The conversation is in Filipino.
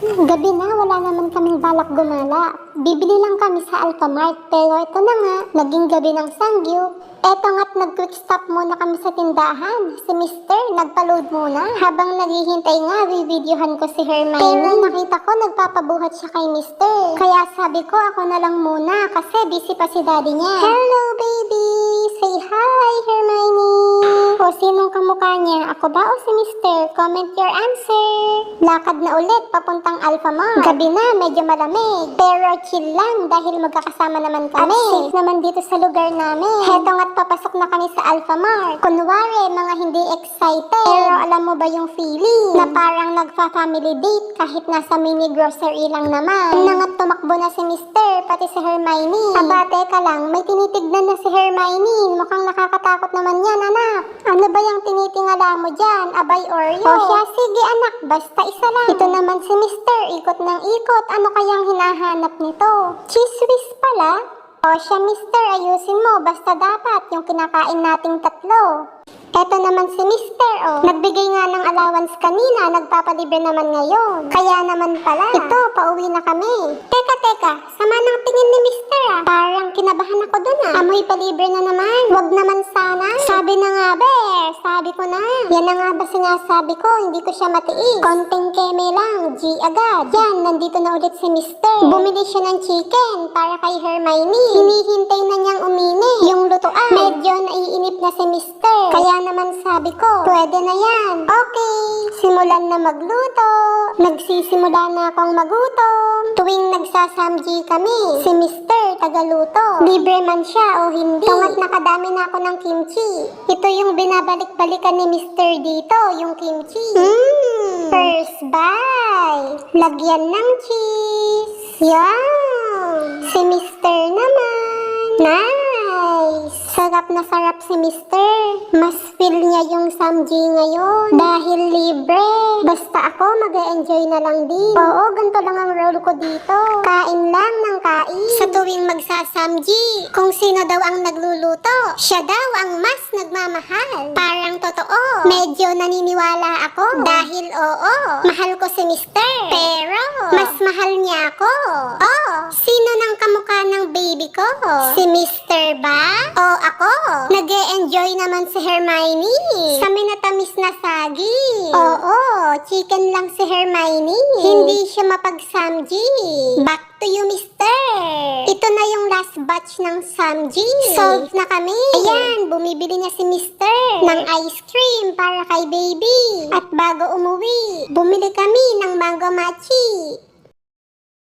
Gabi na, wala naman kaming balak gumala. Bibili lang kami sa Alphamart, pero ito na nga, naging gabi ng Sanggyu. Eto nga't nag-quick stop muna kami sa tindahan. Si Mister, nagpa-load muna. Habang naghihintay nga, videohan ko si Hermione. Pero nakita ko, nagpapabuhat siya kay Mister. Kaya sabi ko, ako na lang muna, kasi busy pa si daddy niya. Hello, baby! Say hi, Hermione! O, sinong kamukha niya? Ako ba o si Mister? Comment your answer. Lakad na ulit, papuntang Alphamart. Gabi na, medyo malamig. Pero chill lang, dahil magkakasama naman kami. At safe naman dito sa lugar namin. Heto nga't papasok na kami sa Alphamart. Kunwari, mga hindi excited. Pero alam mo ba yung feeling? Na parang nagfa-family date kahit nasa mini grocery lang naman. Nangat tumakbo na si Mister, pati si Hermione. Aba, teka lang, may tinitignan na si Hermione. Mukhang nakakatakot naman yan, anak. Ano ba yung tinitingala mo dyan? Abay, Oreo? O siya, sige anak, basta isa lang. Ito naman si Mister, ikot ng ikot. Ano kayang hinahanap nito? Cheese whiz pala? O siya, Mister, ayusin mo. Basta dapat yung kinakain nating tatlo. Eto naman si Mister, nagbigay nga ng allowance kanina, nagpapalibre naman ngayon. Kaya naman pala, ito, pauwi na kami. Teka, sama ng tingin ni Mister Parang kinabahan ako dun Amoy palibre na naman. Wag naman sana. Sabi na nga be, sabi ko na. Yan na nga ba sinasabi ko, hindi ko siya matiis. Konting keme lang, G agad. Yan, nandito na ulit si Mister. Bumili siya ng chicken para kay Hermione. Hinihintay na niyang umini yung lutuan. Medyo naiinip na si Mister. Kaya naman sabi ko, pwede na yan. Okay, simulan na magluto. Nagsisimula na akong magutom. Tuwing nagsasamji kami, si Mister tagaluto. Libre man siya o hindi. Tungat nakadami na ako ng kimchi. Ito yung binabalik-balikan ni Mister dito, yung kimchi. First bite. Lagyan ng cheese. Yum! Si Mister naman. Nice! Sarap na sarap si Mister. Mas feel niya yung samji ngayon. Dahil libre. Basta ako mag-e-enjoy na lang din. Oo, ganito lang ang role ko dito. Kain lang ng kain. Sa tuwing magsasamji, kung sino daw ang nagluluto, siya daw ang mas nagmamahal. Parang totoo. Medyo naniniwala ako. Dahil oo, mahal ko si Mister. Pero, mas mahal niya ako. Oh, sino nang kamukha ng baby ko? Si Mister ba? O ako? Nag-e-enjoy naman si Hermione. Sa minatamis na sagi. Oo, chicken lang si Hermione. Hindi siya mapag-samji. Back to you, Mister. Ito na yung last batch ng samji. Solve na kami. Ayan, bumibili na si Mister ng ice cream para kay baby. At bago umuwi, bumili kami ng mango mochi.